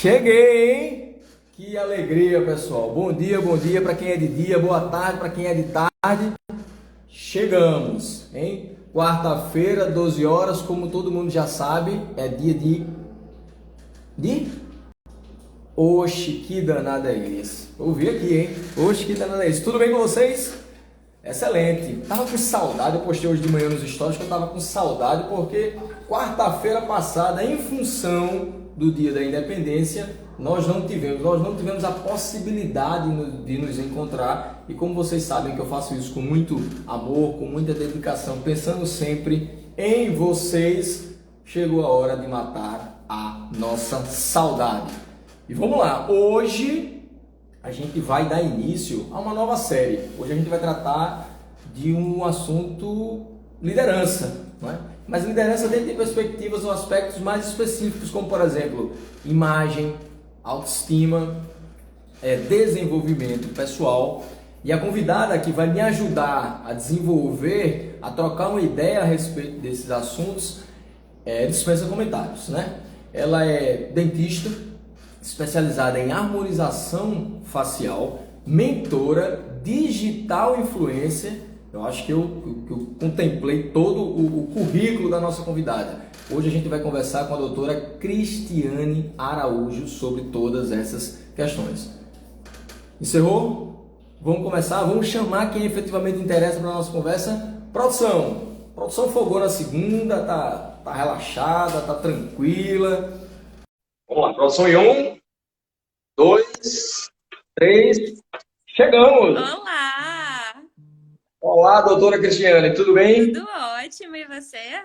Cheguei, hein? Que alegria, pessoal. Bom dia para quem é de dia, boa tarde para quem é de tarde. Chegamos, hein? Quarta-feira, 12 horas, como todo mundo já sabe, é dia de... Oxe, que danada é isso? Ouvi aqui, hein? Oxe, que danada é isso? Tudo bem com vocês? Excelente. Tava com saudade, eu postei hoje de manhã nos stories que eu tava com saudade porque quarta-feira passada, em função do Dia da Independência, nós não tivemos a possibilidade de nos encontrar, e como vocês sabem que eu faço isso com muito amor, com muita dedicação, pensando sempre em vocês, chegou a hora de matar a nossa saudade. E vamos lá, hoje a gente vai dar início a uma nova série. Hoje a gente vai tratar de um assunto liderança, não é? Mas liderança dentro de perspectivas ou aspectos mais específicos, como por exemplo, imagem, autoestima, desenvolvimento pessoal. E a convidada que vai me ajudar a desenvolver, a trocar uma ideia a respeito desses assuntos, dispensa comentários, né? Ela é dentista, especializada em harmonização facial, mentora, digital influencer. Eu acho que eu contemplei todo o currículo da nossa convidada. Hoje a gente vai conversar com a doutora Cristiane Araújo sobre todas essas questões. Encerrou? Vamos começar? Vamos chamar quem efetivamente interessa para a nossa conversa. Produção folgou na segunda, tá relaxada, tá tranquila. Vamos lá, produção em 1, 2, 3, chegamos! Olá! Olá, doutora Cristiane, tudo bem? Tudo ótimo, e você?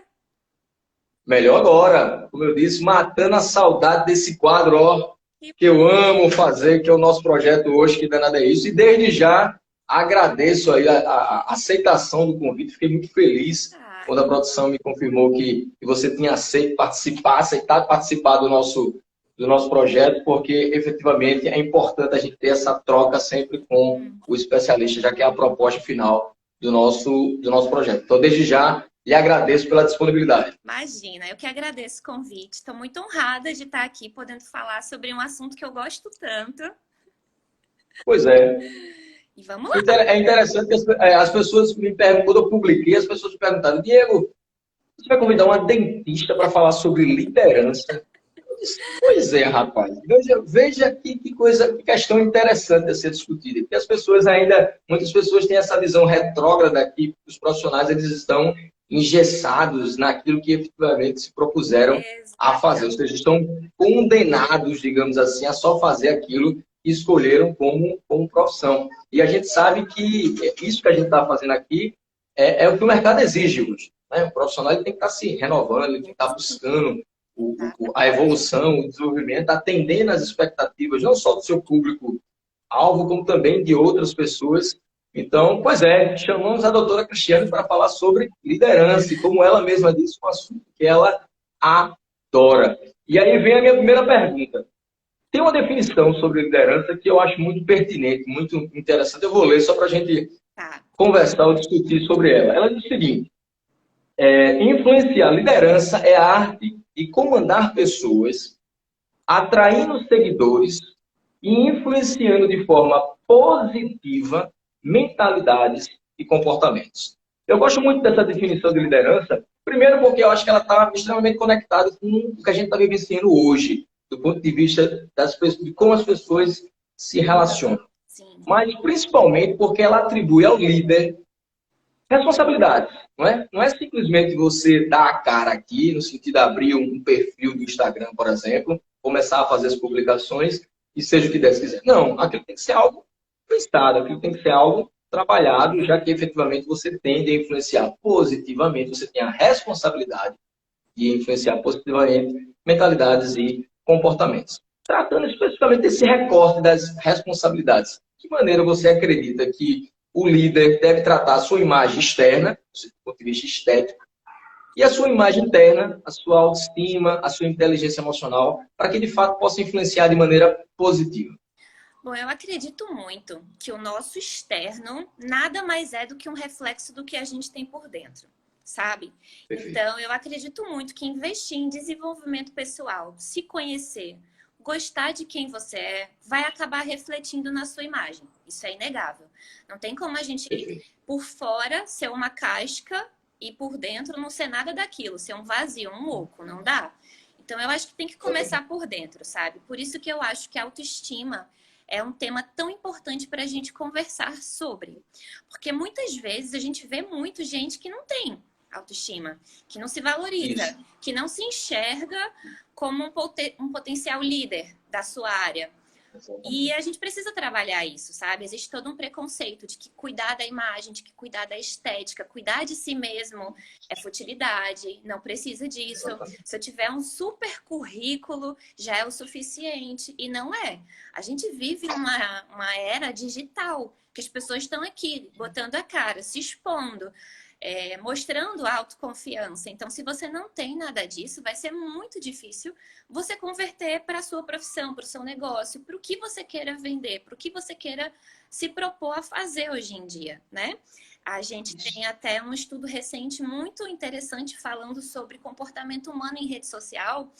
Melhor agora, como eu disse, matando a saudade desse quadro, ó, que eu amo fazer, que é o nosso projeto hoje, que danada é isso. E desde já agradeço aí a aceitação do convite, fiquei muito feliz quando a produção me confirmou que você tinha aceitado participar do nosso projeto, porque efetivamente é importante a gente ter essa troca sempre com o especialista, já que é a proposta final do nosso projeto. Então, desde já, lhe agradeço pela disponibilidade. Imagina, eu que agradeço o convite. Estou muito honrada de estar aqui podendo falar sobre um assunto que eu gosto tanto. Pois é. E vamos lá. É interessante que as pessoas me perguntam, quando eu publiquei, as pessoas me perguntaram: Diego, você vai convidar uma dentista para falar sobre liderança? Eu disse, pois é, rapaz. Veja que coisa, que questão interessante a ser discutida. Porque as pessoas ainda, muitas pessoas têm essa visão retrógrada que os profissionais eles estão engessados naquilo que efetivamente se propuseram a fazer. Ou seja, estão condenados, digamos assim, a só fazer aquilo que escolheram como profissão. E a gente sabe que isso que a gente está fazendo aqui é o que o mercado exige hoje. Né? O profissional ele tem que estar se renovando, ele tem que estar buscando a evolução, o desenvolvimento, atendendo às expectativas, não só do seu público-alvo, como também de outras pessoas. Então, pois é, chamamos a doutora Cristiane para falar sobre liderança, e como ela mesma disse, um assunto que ela adora. E aí vem a minha primeira pergunta. Tem uma definição sobre liderança que eu acho muito pertinente, muito interessante. Eu vou ler só para a gente conversar ou discutir sobre ela. Ela diz o seguinte: influenciar liderança é a arte de comandar pessoas, atraindo seguidores e influenciando de forma positiva mentalidades e comportamentos. Eu gosto muito dessa definição de liderança, primeiro porque eu acho que ela está extremamente conectada com o que a gente está vivenciando hoje, do ponto de vista de como as pessoas se relacionam. Sim. Mas principalmente porque ela atribui ao líder responsabilidade. Não é simplesmente você dar a cara aqui, no sentido de abrir um perfil do Instagram, por exemplo, começar a fazer as publicações e seja o que Deus quiser. Não, aquilo tem que ser algo pensado, aquilo tem que ser algo trabalhado, já que efetivamente você tende a influenciar positivamente, você tem a responsabilidade de influenciar positivamente mentalidades e comportamentos. Tratando especificamente desse recorte das responsabilidades, de que maneira você acredita que o líder deve tratar a sua imagem externa, do ponto de vista estético, e a sua imagem interna, a sua autoestima, a sua inteligência emocional, para que de fato possa influenciar de maneira positiva? Bom, eu acredito muito que o nosso externo nada mais é do que um reflexo do que a gente tem por dentro, sabe? Perfeito. Então, eu acredito muito que investir em desenvolvimento pessoal, se conhecer, gostar de quem você é vai acabar refletindo na sua imagem. Isso é inegável. Não tem como a gente, por fora, ser uma casca e por dentro não ser nada daquilo, ser um vazio, um oco, não dá. Então, eu acho que tem que começar por dentro, sabe? Por isso que eu acho que a autoestima é um tema tão importante para a gente conversar sobre. Porque muitas vezes a gente vê muito gente que não tem autoestima, que não se valoriza, Isso. que não se enxerga como um potencial líder da sua área. E a gente precisa trabalhar isso, sabe? Existe todo um preconceito de que cuidar da imagem, de que cuidar da estética, cuidar de si mesmo é futilidade, não precisa disso. Se eu tiver um super currículo, já é o suficiente. E não é. A gente vive uma era digital, que as pessoas estão aqui, botando a cara, se expondo. Mostrando autoconfiança. Então, se você não tem nada disso, vai ser muito difícil você converter para a sua profissão, para o seu negócio, para o que você queira vender, para o que você queira se propor a fazer hoje em dia, né? A gente tem até um estudo recente muito interessante falando sobre comportamento humano em rede social,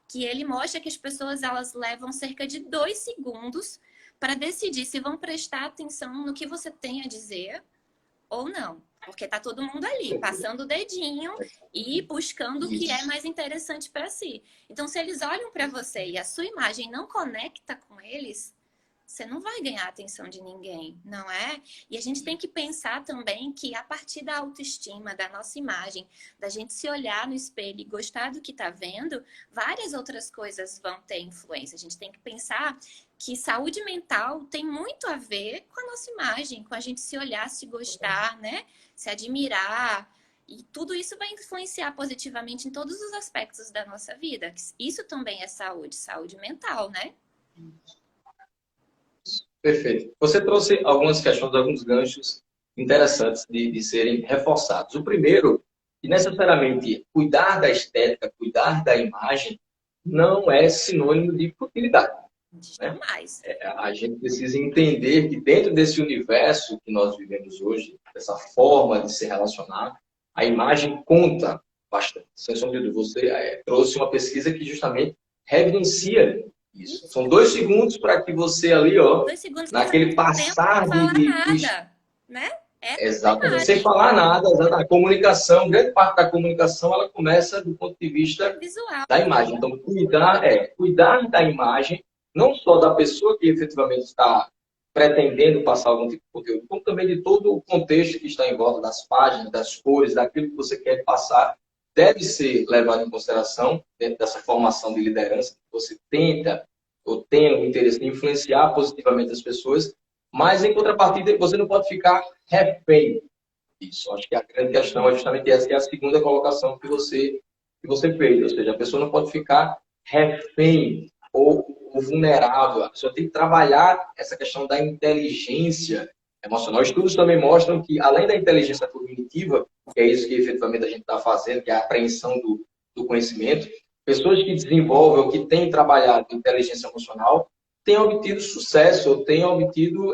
que ele mostra que as pessoas elas levam cerca de 2 segundos para decidir se vão prestar atenção no que você tem a dizer ou não. Porque tá todo mundo ali, passando o dedinho e buscando o que é mais interessante para si. Então, se eles olham para você e a sua imagem não conecta com eles, você não vai ganhar a atenção de ninguém, não é? E a gente tem que pensar também que a partir da autoestima, da nossa imagem, da gente se olhar no espelho e gostar do que tá vendo, várias outras coisas vão ter influência. A gente tem que pensar que saúde mental tem muito a ver com a nossa imagem, com a gente se olhar, se gostar, né? Se admirar. E tudo isso vai influenciar positivamente em todos os aspectos da nossa vida. Isso também é saúde, saúde mental, né? Perfeito. Você trouxe algumas questões, alguns ganchos interessantes de serem reforçados. O primeiro, que necessariamente cuidar da estética, cuidar da imagem, não é sinônimo de futilidade. Né? Jamais. A gente precisa entender que dentro desse universo que nós vivemos hoje, dessa forma de se relacionar, a imagem conta bastante. Sem sombra de dúvida, você trouxe uma pesquisa que justamente evidencia isso. São 2 segundos para que você ali, ó, 2 segundos naquele passar não fala nada, né? Exatamente, sem falar nada, a comunicação, grande parte da comunicação, ela começa do ponto de vista visual. da imagem. Então, cuidar da imagem, não só da pessoa que efetivamente está pretendendo passar algum tipo de conteúdo, como também de todo o contexto que está em volta das páginas, das cores, daquilo que você quer passar, deve ser levado em consideração dentro dessa formação de liderança, que você tenta ou tem o interesse de influenciar positivamente as pessoas, mas, em contrapartida, você não pode ficar refém disso. Acho que a grande questão é justamente essa, que é a segunda colocação que você fez. Ou seja, a pessoa não pode ficar refém ou vulnerável. A pessoa tem que trabalhar essa questão da inteligência emocional. Estudos também mostram que, além da inteligência cognitiva, que é isso que efetivamente a gente está fazendo, que é a apreensão do conhecimento, pessoas que desenvolvem ou que têm trabalhado inteligência emocional têm obtido sucesso, ou têm obtido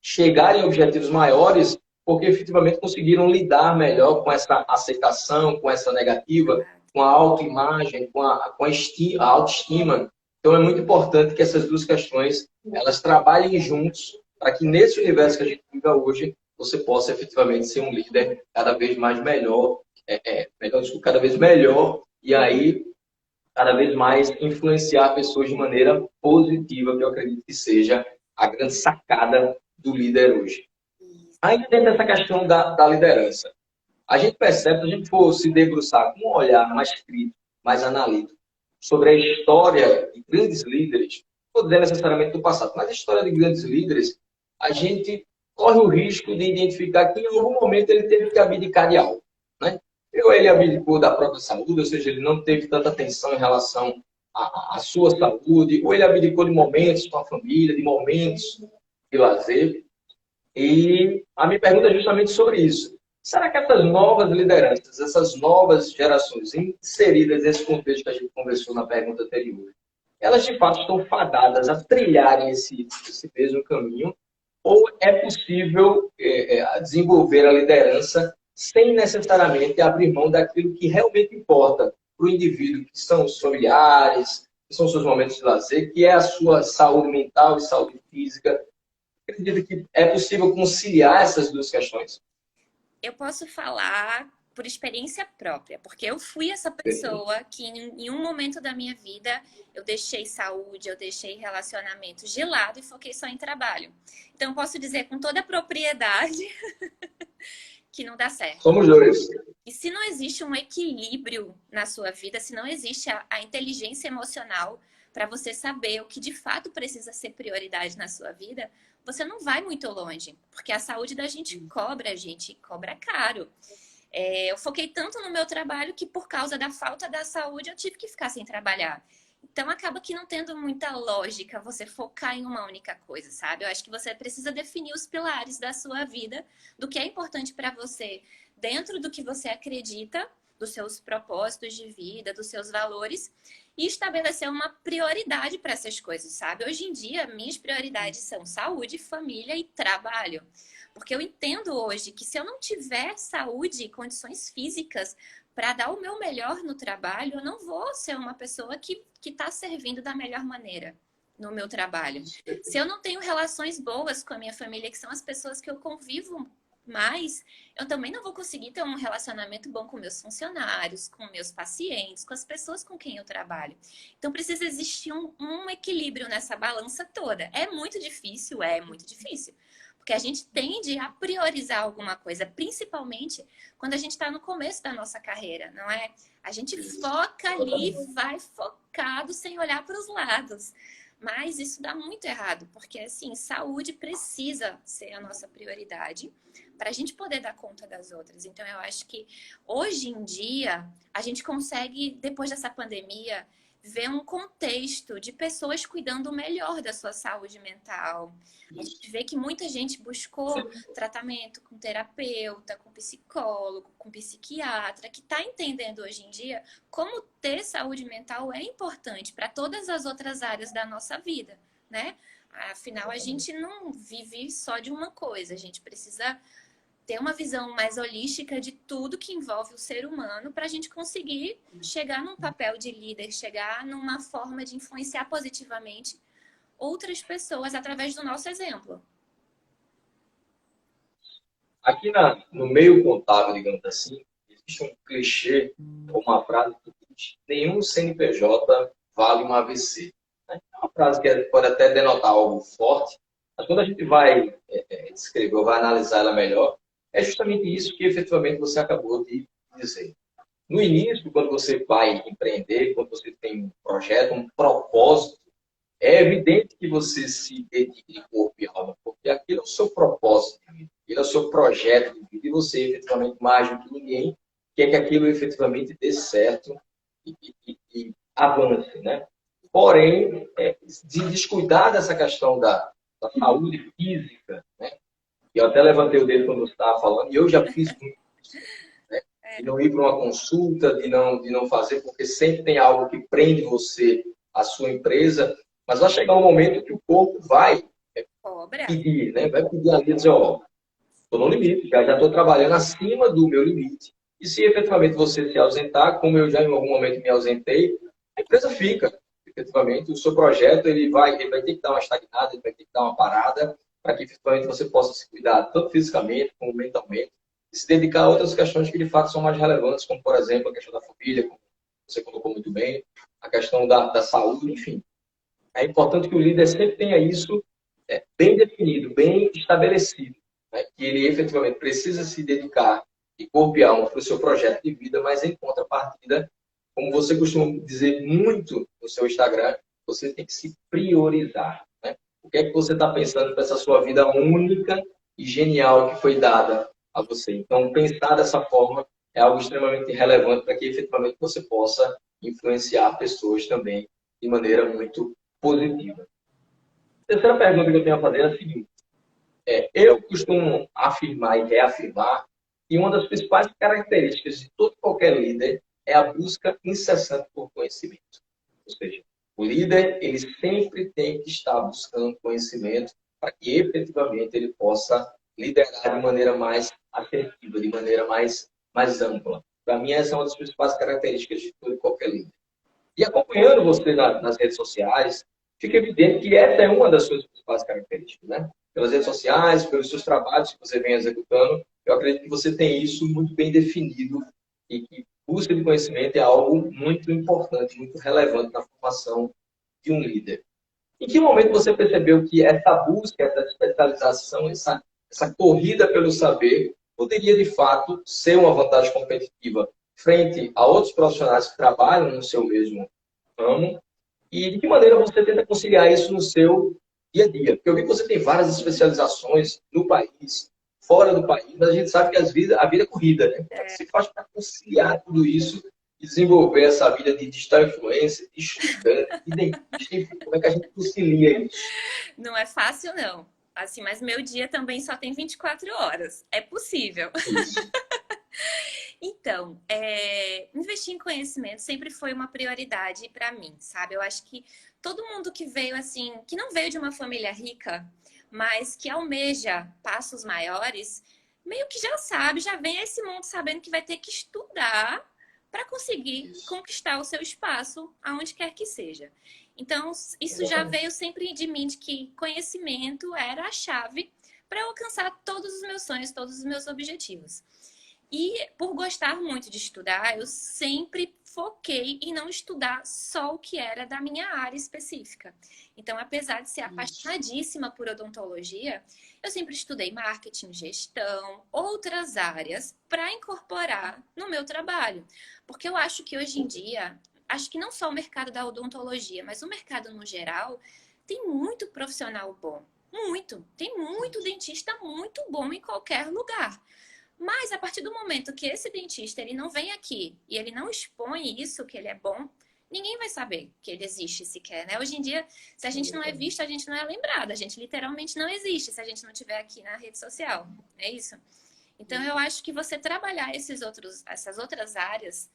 chegar em objetivos maiores, porque efetivamente conseguiram lidar melhor com essa aceitação, com essa negativa, com a autoimagem, com a autoestima. Então é muito importante que essas duas questões elas trabalhem juntos para que nesse universo que a gente vive hoje você possa efetivamente ser um líder cada vez mais melhor, cada vez melhor, e aí cada vez mais influenciar pessoas de maneira positiva, que eu acredito que seja a grande sacada do líder hoje. Ainda dentro dessa questão da liderança, a gente percebe, se a gente for se debruçar com um olhar mais crítico, mais analítico, sobre a história de grandes líderes, não vou dizer necessariamente do passado, mas a história de grandes líderes, a gente corre o risco de identificar que em algum momento ele teve que abdicar de algo, né? Ou ele abdicou da própria saúde, ou seja, ele não teve tanta atenção em relação à sua saúde, ou ele abdicou de momentos com a família, de momentos de lazer. E a minha pergunta é justamente sobre isso. Será que essas novas lideranças, essas novas gerações inseridas nesse contexto que a gente conversou na pergunta anterior, elas de fato estão fadadas a trilharem esse mesmo caminho? Ou é possível desenvolver a liderança sem necessariamente abrir mão daquilo que realmente importa para o indivíduo, que são os familiares, que são os seus momentos de lazer, que é a sua saúde mental e saúde física. Acredita que é possível conciliar essas duas questões? Eu posso falar por experiência própria, porque eu fui essa pessoa que em um momento da minha vida eu deixei saúde, eu deixei relacionamentos de lado e foquei só em trabalho. Então eu posso dizer com toda a propriedade que não dá certo. Somos dois. E se não existe um equilíbrio na sua vida, se não existe a inteligência emocional para você saber o que de fato precisa ser prioridade na sua vida, você não vai muito longe, porque a saúde da gente cobra, a gente cobra caro. Eu foquei tanto no meu trabalho que por causa da falta da saúde eu tive que ficar sem trabalhar. Então acaba que não tendo muita lógica você focar em uma única coisa, sabe? Eu acho que você precisa definir os pilares da sua vida, do que é importante para você, dentro do que você acredita, dos seus propósitos de vida, dos seus valores, e estabelecer uma prioridade para essas coisas, sabe? Hoje em dia, minhas prioridades são saúde, família e trabalho. Porque eu entendo hoje que se eu não tiver saúde e condições físicas para dar o meu melhor no trabalho, eu não vou ser uma pessoa que está servindo da melhor maneira no meu trabalho. Se eu não tenho relações boas com a minha família, que são as pessoas que eu convivo mais, eu também não vou conseguir ter um relacionamento bom com meus funcionários, com meus pacientes, com as pessoas com quem eu trabalho. Então precisa existir um equilíbrio nessa balança toda. É muito difícil, porque a gente tende a priorizar alguma coisa, principalmente quando a gente está no começo da nossa carreira, não é? A gente foca ali, vai focado sem olhar para os lados. Mas isso dá muito errado, porque assim, saúde precisa ser a nossa prioridade para a gente poder dar conta das outras. Então, eu acho que hoje em dia a gente consegue, depois dessa pandemia, ver um contexto de pessoas cuidando melhor da sua saúde mental. A gente vê que muita gente buscou tratamento com terapeuta, com psicólogo, com psiquiatra, que está entendendo hoje em dia como ter saúde mental é importante para todas as outras áreas da nossa vida, né? Afinal, a gente não vive só de uma coisa, a gente precisa ter uma visão mais holística de tudo que envolve o ser humano para a gente conseguir chegar num papel de líder, chegar numa forma de influenciar positivamente outras pessoas através do nosso exemplo. Aqui no meio contábil, digamos assim, existe um clichê, ou uma frase que diz: nenhum CNPJ vale um AVC. Né? É uma frase que pode até denotar algo forte, mas quando a gente vai descrever ou vai analisar ela melhor, é justamente isso que efetivamente você acabou de dizer. No início, quando você vai empreender, quando você tem um projeto, um propósito, é evidente que você se dedique de corpo e alma, porque aquilo é o seu propósito de vida, aquilo é o seu projeto de vida, e você, efetivamente, mais do que ninguém, quer que aquilo efetivamente dê certo e avance, né? Porém, de descuidar dessa questão da saúde física, né? Eu até levantei o dedo quando você estava falando, e eu já fiz muito isso, né? De não ir para uma consulta, de não fazer, porque sempre tem algo que prende você à sua empresa, mas vai chegar um momento que o corpo vai pedir, né? Vai pedir ali e dizer, ó, estou no limite, já estou trabalhando acima do meu limite. E se efetivamente você se ausentar, como eu já em algum momento me ausentei, a empresa fica. Efetivamente, o seu projeto ele vai ter que dar uma estagnada, ele vai ter que dar uma parada, para que efetivamente você possa se cuidar tanto fisicamente como mentalmente e se dedicar a outras questões que de fato são mais relevantes, como por exemplo a questão da família, como você colocou muito bem, a questão da saúde, enfim. É importante que o líder sempre tenha isso bem definido, bem estabelecido, né? Que ele efetivamente precisa se dedicar de corpo e alma para o seu projeto de vida, mas em contrapartida, como você costuma dizer muito no seu Instagram, você tem que se priorizar. Né? O que é que você está pensando para essa sua vida única e genial que foi dada a você? Então, pensar dessa forma é algo extremamente relevante para que efetivamente você possa influenciar pessoas também de maneira muito positiva. A terceira pergunta que eu tenho a fazer é a seguinte. Eu costumo afirmar e reafirmar que uma das principais características de todo e qualquer líder é a busca incessante por conhecimento. Ou seja, o líder ele sempre tem que estar buscando conhecimento para que efetivamente ele possa liderar de maneira mais assertiva, de maneira mais ampla. Para mim, essa é uma das principais características de todo e qualquer líder. E acompanhando você nas redes sociais, fica evidente que essa é uma das suas principais características, né? Pelas redes sociais, pelos seus trabalhos que você vem executando, eu acredito que você tem isso muito bem definido e que busca de conhecimento é algo muito importante, muito relevante na formação de um líder. Em que momento você percebeu que essa busca, essa especialização, essa corrida pelo saber poderia, de fato, ser uma vantagem competitiva frente a outros profissionais que trabalham no seu mesmo ramo? E de que maneira você tenta conciliar isso no seu dia a dia? Porque eu vi que você tem várias especializações no país, fora do país, mas a gente sabe que a vida é corrida, né? Como é que se faz para conciliar tudo isso e desenvolver essa vida de digital influencer, de estudante, de dentista, enfim, como é que a gente concilia isso? Não é fácil, não. Assim, mas meu dia também só tem 24 horas. É possível. Isso. Então, investir em conhecimento sempre foi uma prioridade para mim, sabe? Eu acho que todo mundo que veio assim, que não veio de uma família rica, mas que almeja passos maiores, meio que já sabe, já vem a esse mundo sabendo que vai ter que estudar para conseguir conquistar o seu espaço aonde quer que seja. Então, isso já veio sempre de mim, de que conhecimento era a chave para eu alcançar todos os meus sonhos, todos os meus objetivos. E por gostar muito de estudar, eu sempre foquei em não estudar só o que era da minha área específica. Então, apesar de ser apaixonadíssima por odontologia, eu sempre estudei marketing, gestão, outras áreas para incorporar no meu trabalho. Porque eu acho que hoje em dia, acho que não só o mercado da odontologia, mas o mercado no geral, tem muito profissional bom. Muito. Tem muito dentista muito bom em qualquer lugar. Mas a partir do momento que esse dentista ele não vem aqui e ele não expõe isso, que ele é bom, ninguém vai saber que ele existe sequer, né? Hoje em dia, se a gente não é visto, a gente não é lembrado. A gente literalmente não existe se a gente não estiver aqui na rede social. É isso? Então, eu acho que você trabalhar essas outras áreas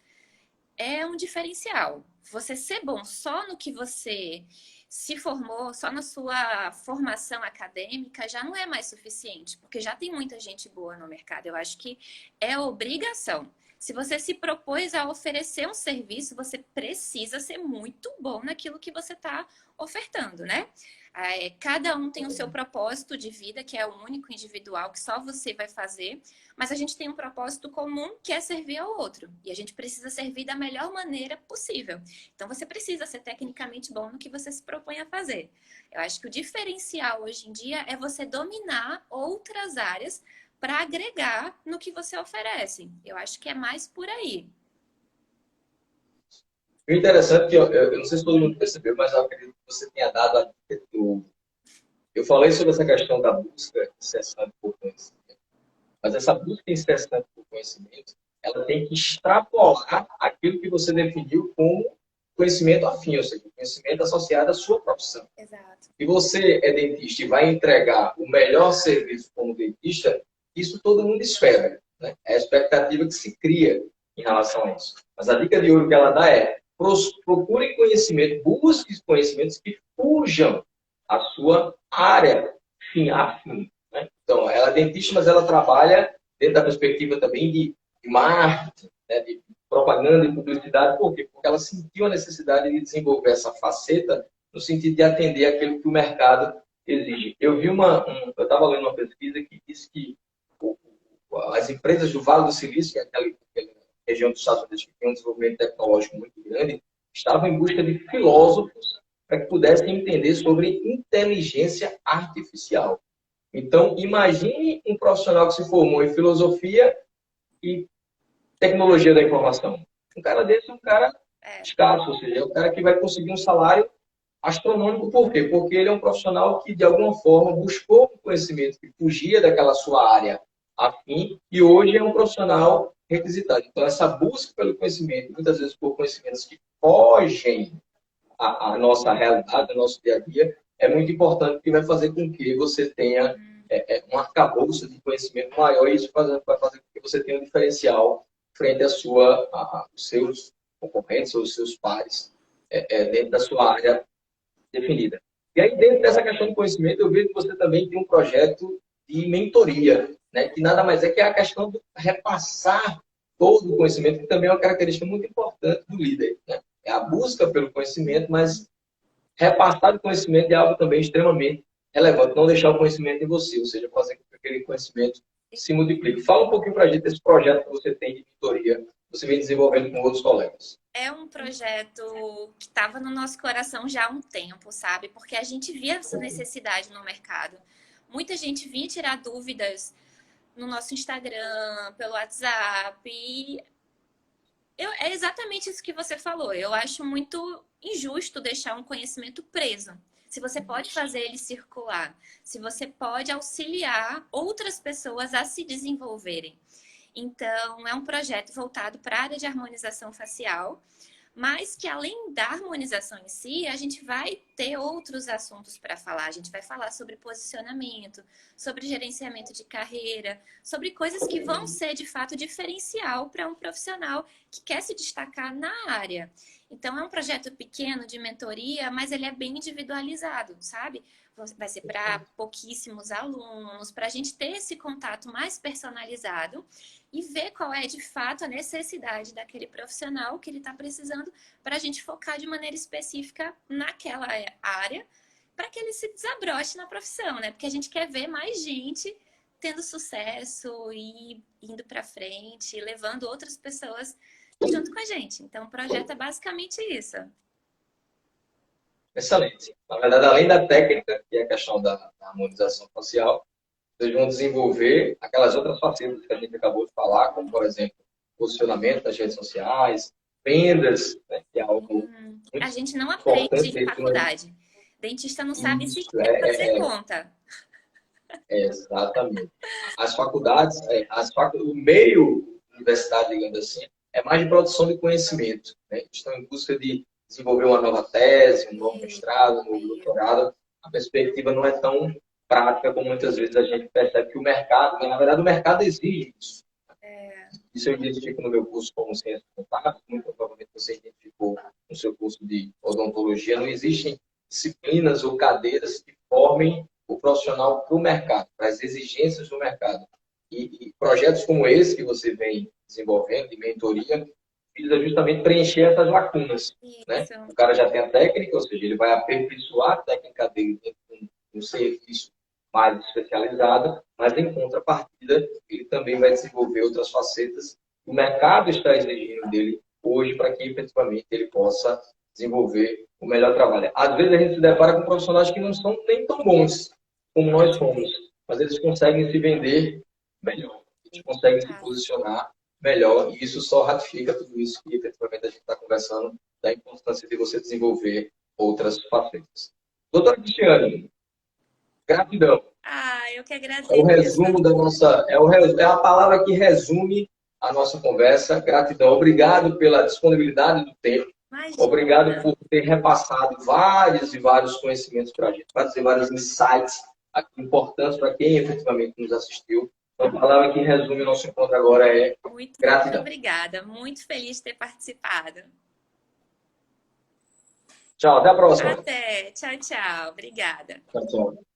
é um diferencial. Você ser bom só no que você se formou, só na sua formação acadêmica, já não é mais suficiente, porque já tem muita gente boa no mercado. Eu acho que é obrigação. Se você se propôs a oferecer um serviço, você precisa ser muito bom naquilo que você está ofertando, né? Cada um tem o seu propósito de vida, que é o único, individual, que só você vai fazer. Mas a gente tem um propósito comum, que é servir ao outro. E a gente precisa servir da melhor maneira possível. Então, você precisa ser tecnicamente bom no que você se propõe a fazer. Eu acho que o diferencial hoje em dia é você dominar outras áreas para agregar no que você oferece. Eu acho que é mais por aí. O interessante é que eu não sei se todo mundo percebeu, mas eu acredito que você tenha dado a dica do... Eu falei sobre essa questão da busca incessante por conhecimento, mas essa busca incessante por conhecimento, ela tem que extrapolar aquilo que você definiu como conhecimento afim, ou seja, conhecimento associado à sua profissão. Exato. E você é dentista e vai entregar o melhor serviço como dentista, isso todo mundo espera, né? É a expectativa que se cria em relação a isso. Mas a dica de ouro que ela dá é: procure conhecimento, busque conhecimentos que fujam a sua área afim, né? Então, ela é dentista, mas ela trabalha dentro da perspectiva também de marketing, né? De propaganda e publicidade. Por quê? Porque ela sentiu a necessidade de desenvolver essa faceta no sentido de atender aquilo que o mercado exige. Eu vi eu estava lendo uma pesquisa que disse que as empresas do Vale do Silício, que é aquela região dos Estados Unidos que tem um desenvolvimento tecnológico muito grande, estavam em busca de filósofos para que pudessem entender sobre inteligência artificial. Então, imagine um profissional que se formou em filosofia e tecnologia da informação. Um cara desse é um cara escasso, ou seja, é um cara que vai conseguir um salário astronômico. Por quê? Porque ele é um profissional que, de alguma forma, buscou um conhecimento que fugia daquela sua área afim e hoje é um profissional requisitado. Então, essa busca pelo conhecimento, muitas vezes por conhecimentos que fogem à nossa realidade, ao nosso dia a dia, é muito importante, porque vai fazer com que você tenha um arcabouço de conhecimento maior e isso vai fazer com que você tenha um diferencial frente aos seus concorrentes ou os seus pares dentro da sua área definida. E aí, dentro dessa questão do conhecimento, eu vejo que você também tem um projeto de mentoria, né? Que nada mais é que a questão de repassar todo o conhecimento, que também é uma característica muito importante do líder, né? é a busca pelo conhecimento, mas repassar o conhecimento é algo também extremamente relevante. Não deixar o conhecimento em você, ou seja, fazer com que aquele conhecimento se multiplique. Fala um pouquinho para a gente desse projeto que você tem de mentoria, que você vem desenvolvendo com outros colegas. É um projeto que estava no nosso coração já há um tempo, sabe? Porque a gente via essa necessidade no mercado. Muita gente vinha tirar dúvidas no nosso Instagram, pelo WhatsApp. E é exatamente isso que você falou. Eu acho muito injusto deixar um conhecimento preso. Se você pode fazer ele circular, se você pode auxiliar outras pessoas a se desenvolverem. Então, é um projeto voltado para a área de harmonização facial, mas que além da harmonização em si, a gente vai ter outros assuntos para falar. A gente vai falar sobre posicionamento, sobre gerenciamento de carreira, sobre coisas que vão ser de fato diferencial para um profissional que quer se destacar na área. Então, é um projeto pequeno de mentoria, mas ele é bem individualizado, sabe? Vai ser para pouquíssimos alunos, para a gente ter esse contato mais personalizado e ver qual é de fato a necessidade daquele profissional que ele está precisando para a gente focar de maneira específica naquela área para que ele se desabroche na profissão, né? Porque a gente quer ver mais gente tendo sucesso e indo para frente, levando outras pessoas junto com a gente. Então, o projeto é basicamente isso. Excelente. Na verdade, além da técnica, que é a questão da harmonização facial, vocês vão desenvolver aquelas outras facetas que a gente acabou de falar, como, por exemplo, posicionamento das redes sociais, vendas, né, que é algo muito a gente não aprende em faculdade. Dentista não sabe sequer fazer conta. Exatamente. As faculdades, o meio universidade, digamos assim, é mais de produção de conhecimento. Né? Estão em busca de desenvolver uma nova tese, um novo mestrado, um novo doutorado. A perspectiva não é tão prática como muitas vezes a gente percebe que o mercado, na verdade, o mercado exige isso. Isso eu identifico no meu curso como ciência contábil, muito provavelmente você identificou no seu curso de odontologia. Não existem disciplinas ou cadeiras que formem o profissional para o mercado, para as exigências do mercado. E projetos como esse que você vem desenvolvendo, de mentoria, visa justamente preencher essas lacunas. Né? O cara já tem a técnica, ou seja, ele vai aperfeiçoar a técnica dele dentro de um serviço mais especializado, mas em contrapartida, ele também vai desenvolver outras facetas que o mercado está exigindo dele hoje para que efetivamente ele possa desenvolver o melhor trabalho. Às vezes a gente se depara com profissionais que não são nem tão bons como nós somos, mas eles conseguem se vender melhor, eles conseguem se posicionar melhor, e isso só ratifica tudo isso que efetivamente a gente está conversando, da importância de você desenvolver outras facetas. Doutora Cristiane, gratidão. Eu que agradeço. É o resumo da nossa, é a palavra que resume a nossa conversa. Gratidão. Obrigado pela disponibilidade do tempo. Imagina. Obrigado por ter repassado vários e vários conhecimentos para a gente, para trazer vários insights aqui importantes para quem efetivamente nos assistiu. Então, a palavra que resume o nosso encontro agora é gratidão. Muito obrigada. Muito feliz de ter participado. Tchau, até a próxima. Até. Tchau, tchau. Obrigada. Tchau, tchau.